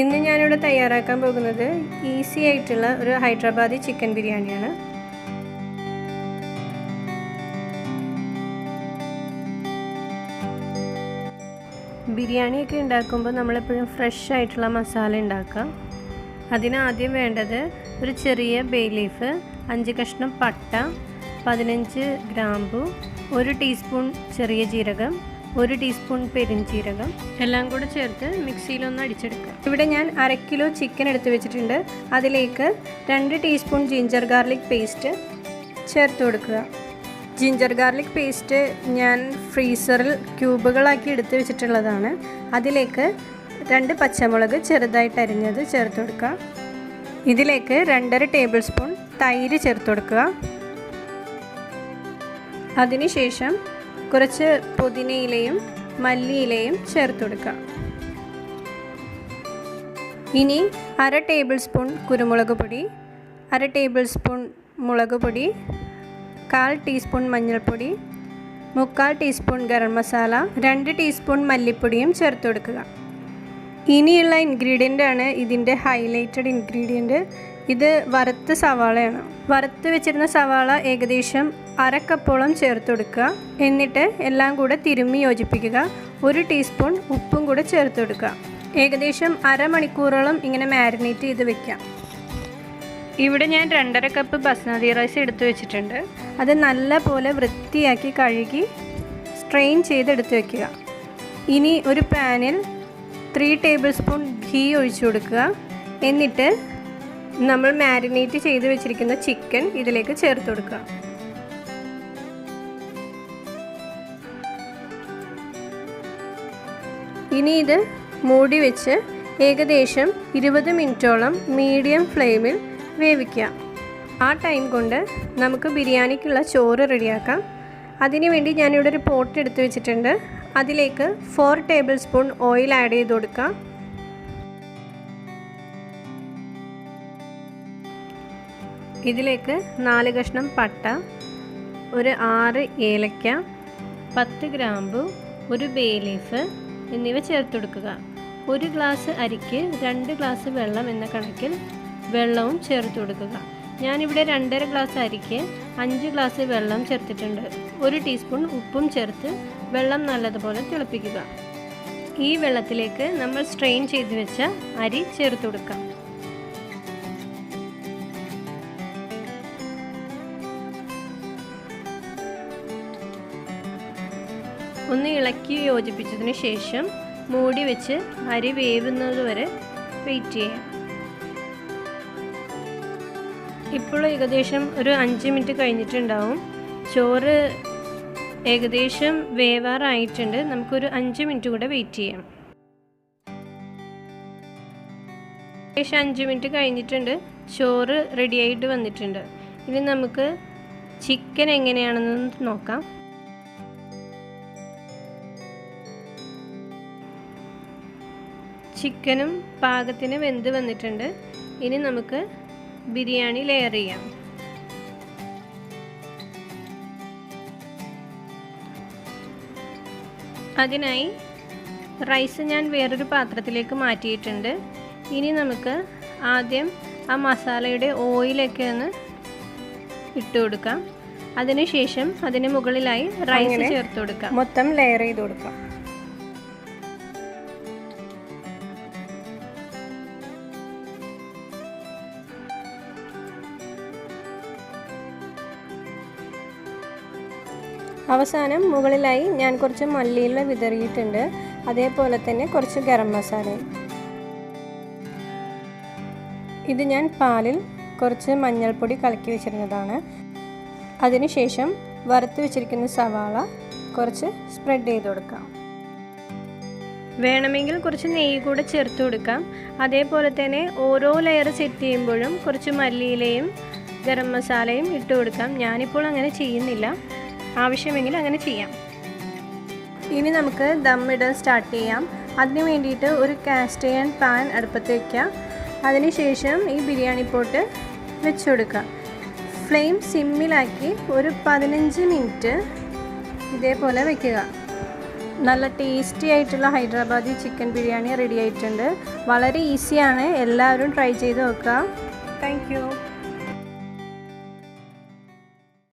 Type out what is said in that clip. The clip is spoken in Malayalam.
ഇന്ന് ഞാനിവിടെ തയ്യാറാക്കാൻ പോകുന്നത് ഈസി ആയിട്ടുള്ള ഒരു ഹൈദരാബാദി ചിക്കൻ ബിരിയാണിയാണ്. ബിരിയാണിയൊക്കെ ഉണ്ടാക്കുമ്പോൾ നമ്മളെപ്പോഴും ഫ്രഷ് ആയിട്ടുള്ള മസാല ഉണ്ടാക്കുക. അതിനാദ്യം വേണ്ടത് ഒരു ചെറിയ ബേ ലീഫ്, 5 കഷ്ണം പട്ട, 15 ഗ്രാമ്പു, 1 ടീസ്പൂൺ ചെറിയ ജീരകം, 1 ടീസ്പൂൺ പെരിഞ്ജീരകം എല്ലാം കൂടെ ചേർത്ത് മിക്സിയിലൊന്ന് അടിച്ചെടുക്കുക. ഇവിടെ ഞാൻ 1/2 കിലോ ചിക്കൻ എടുത്ത് വെച്ചിട്ടുണ്ട്. അതിലേക്ക് 2 ടീസ്പൂൺ ജിഞ്ചർ ഗാർലിക് പേസ്റ്റ് ചേർത്ത് കൊടുക്കുക. ജിഞ്ചർ ഗാർലിക് പേസ്റ്റ് ഞാൻ ഫ്രീസറിൽ ക്യൂബുകളാക്കി എടുത്ത് വെച്ചിട്ടുള്ളതാണ്. അതിലേക്ക് 2 പച്ചമുളക് ചെറുതായിട്ട് അരിഞ്ഞത് ചേർത്ത് കൊടുക്കുക. ഇതിലേക്ക് 2.5 ടേബിൾ സ്പൂൺ തൈര് ചേർത്ത് കൊടുക്കുക. അതിനുശേഷം കുറച്ച് പുതിനയിലയും മല്ലിയിലയും ചേർത്ത് കൊടുക്കുക. ഇനി 1/2 ടേബിൾ സ്പൂൺ കുരുമുളക് പൊടി, 1/2 ടേബിൾ സ്പൂൺ മുളക് പൊടി, 1/4 ടീസ്പൂൺ മഞ്ഞൾപ്പൊടി, 3/4 ടീസ്പൂൺ ഗരം മസാല, 2 ടീസ്പൂൺ മല്ലിപ്പൊടിയും ചേർത്ത് കൊടുക്കുക. ഇനിയുള്ള ഇൻഗ്രീഡിയൻ്റ് ആണ് ഇതിൻ്റെ ഹൈലൈറ്റഡ് ഇൻഗ്രീഡിയൻറ്റ്. ഇത് വറുത്ത സവാളയാണ്. വറുത്ത് വെച്ചിരുന്ന സവാള ഏകദേശം 1/2 കപ്പോളം ചേർത്ത് കൊടുക്കുക. എന്നിട്ട് എല്ലാം കൂടെ തിരുമ്മി യോജിപ്പിക്കുക. 1 ടീസ്പൂൺ ഉപ്പും കൂടെ ചേർത്ത് കൊടുക്കുക. ഏകദേശം അരമണിക്കൂറോളം ഇങ്ങനെ മാരിനേറ്റ് ചെയ്ത് വെക്കാം. ഇവിടെ ഞാൻ 2.5 കപ്പ് ബസ്മതി റൈസ് എടുത്തു വെച്ചിട്ടുണ്ട്. അത് നല്ല പോലെ വൃത്തിയാക്കി കഴുകി സ്ട്രെയിൻ ചെയ്തെടുത്ത് വയ്ക്കുക. ഇനി ഒരു പാനിൽ 3 ടേബിൾ സ്പൂൺ ഘീ ഒഴിച്ചു കൊടുക്കുക. എന്നിട്ട് നമ്മൾ മാരിനേറ്റ് ചെയ്ത് വെച്ചിരിക്കുന്ന ചിക്കൻ ഇതിലേക്ക് ചേർത്ത് കൊടുക്കുക. ഇനി ഇത് മൂടി വെച്ച് ഏകദേശം 20 മിനിറ്റോളം മീഡിയം ഫ്ലെയിമിൽ വേവിക്കുക. ആ ടൈം കൊണ്ട് നമുക്ക് ബിരിയാണിക്കുള്ള ചോറ് റെഡിയാക്കാം. അതിനുവേണ്ടി ഞാനിവിടെ ഒരു പോട്ട് എടുത്ത് വെച്ചിട്ടുണ്ട്. അതിലേക്ക് 4 ടേബിൾ സ്പൂൺ ഓയിൽ ആഡ് ചെയ്ത് കൊടുക്കുക. ഇതിലേക്ക് 4 കഷ്ണം പട്ട, ഒരു 6 ഏലക്ക, 10 ഗ്രാമ്പു, ഒരു ബേ ലീഫ് എന്നിവ ചേർത്ത് കൊടുക്കുക. 1 ഗ്ലാസ് അരിക്ക് 2 ഗ്ലാസ് വെള്ളം എന്ന കണക്കിൽ വെള്ളവും ചേർത്ത് കൊടുക്കുക. ഞാനിവിടെ 2.5 ഗ്ലാസ് അരിക്ക് 5 ഗ്ലാസ് വെള്ളം ചേർത്തിട്ടുണ്ട്. 1 ടീസ്പൂൺ ഉപ്പും ചേർത്ത് വെള്ളം നല്ലതുപോലെ തിളപ്പിക്കുക. ഈ വെള്ളത്തിലേക്ക് നമ്മൾ സ്ട്രെയിൻ ചെയ്ത് വെച്ച അരി ചേർത്ത് കൊടുക്കാം. ഒന്ന് ഇളക്കി യോജിപ്പിച്ചതിന് ശേഷം മൂടി വെച്ച് അരി വേവുന്നത് വരെ വെയിറ്റ് ചെയ്യാം. ഇപ്പോൾ ഏകദേശം ഒരു 5 മിനിറ്റ് കഴിഞ്ഞിട്ടുണ്ടാവും. ചോറ് ഏകദേശം വേവാറായിട്ടുണ്ട്. നമുക്കൊരു 5 മിനിറ്റ് കൂടെ വെയിറ്റ് ചെയ്യാം. ഏകദേശം 5 മിനിറ്റ് കഴിഞ്ഞിട്ടുണ്ട്. ചോറ് റെഡിയായിട്ട് വന്നിട്ടുണ്ട്. ഇനി നമുക്ക് ചിക്കൻ എങ്ങനെയാണെന്ന് നോക്കാം. ചിക്കനും പാകത്തിന് വെന്ത് വന്നിട്ടുണ്ട്. ഇനി നമുക്ക് ബിരിയാണി ലെയർ ചെയ്യാം. അതിനായി റൈസ് ഞാൻ വേറൊരു പാത്രത്തിലേക്ക് മാറ്റിയിട്ടുണ്ട്. ഇനി നമുക്ക് ആദ്യം ആ മസാലയുടെ ഓയിലൊക്കെ ഒന്ന് ഇട്ട് കൊടുക്കാം. അതിനുശേഷം അതിന് മുകളിലായി റൈസ് ചേർത്ത് കൊടുക്കാം. മൊത്തം ലെയർ ചെയ്ത് കൊടുക്കാം. അവസാനം മുകളിലായി ഞാൻ കുറച്ച് മല്ലിയില വിതറിയിട്ടുണ്ട്. അതേപോലെ തന്നെ കുറച്ച് ഗരം മസാലയും. ഇത് ഞാൻ പാലിൽ കുറച്ച് മഞ്ഞൾപ്പൊടി കലക്കി വെച്ചിരുന്നതാണ്. അതിനുശേഷം വറുത്ത് വെച്ചിരിക്കുന്ന സവാള കുറച്ച് സ്പ്രെഡ് ചെയ്ത് കൊടുക്കാം. വേണമെങ്കിൽ കുറച്ച് നെയ്യ് കൂടെ ചേർത്ത് കൊടുക്കാം. അതേപോലെ തന്നെ ഓരോ ലെയർ സെറ്റ് ചെയ്യുമ്പോഴും കുറച്ച് മല്ലിയിലയും ഗരം മസാലയും ഇട്ട് കൊടുക്കാം. ഞാനിപ്പോൾ അങ്ങനെ ചെയ്യുന്നില്ല. ആവശ്യമെങ്കിൽ അങ്ങനെ ചെയ്യാം. ഇനി നമുക്ക് ദം ഇടാൻ സ്റ്റാർട്ട് ചെയ്യാം. അതിന് വേണ്ടിയിട്ട് ഒരു കാസ്റ്റ് അയൺ പാൻ അടുപ്പത്ത് വയ്ക്കുക. അതിനുശേഷം ഈ ബിരിയാണി പോട്ട് വെച്ച് കൊടുക്കുക. ഫ്ലെയിം സിമ്മിലാക്കി ഒരു 15 മിനിറ്റ് ഇതേപോലെ വയ്ക്കുക. നല്ല ടേസ്റ്റി ആയിട്ടുള്ള ഹൈദരാബാദി ചിക്കൻ ബിരിയാണി റെഡി ആയിട്ടുണ്ട്. വളരെ ഈസിയാണ്, എല്ലാവരും ട്രൈ ചെയ്ത് നോക്കുക. Thank you.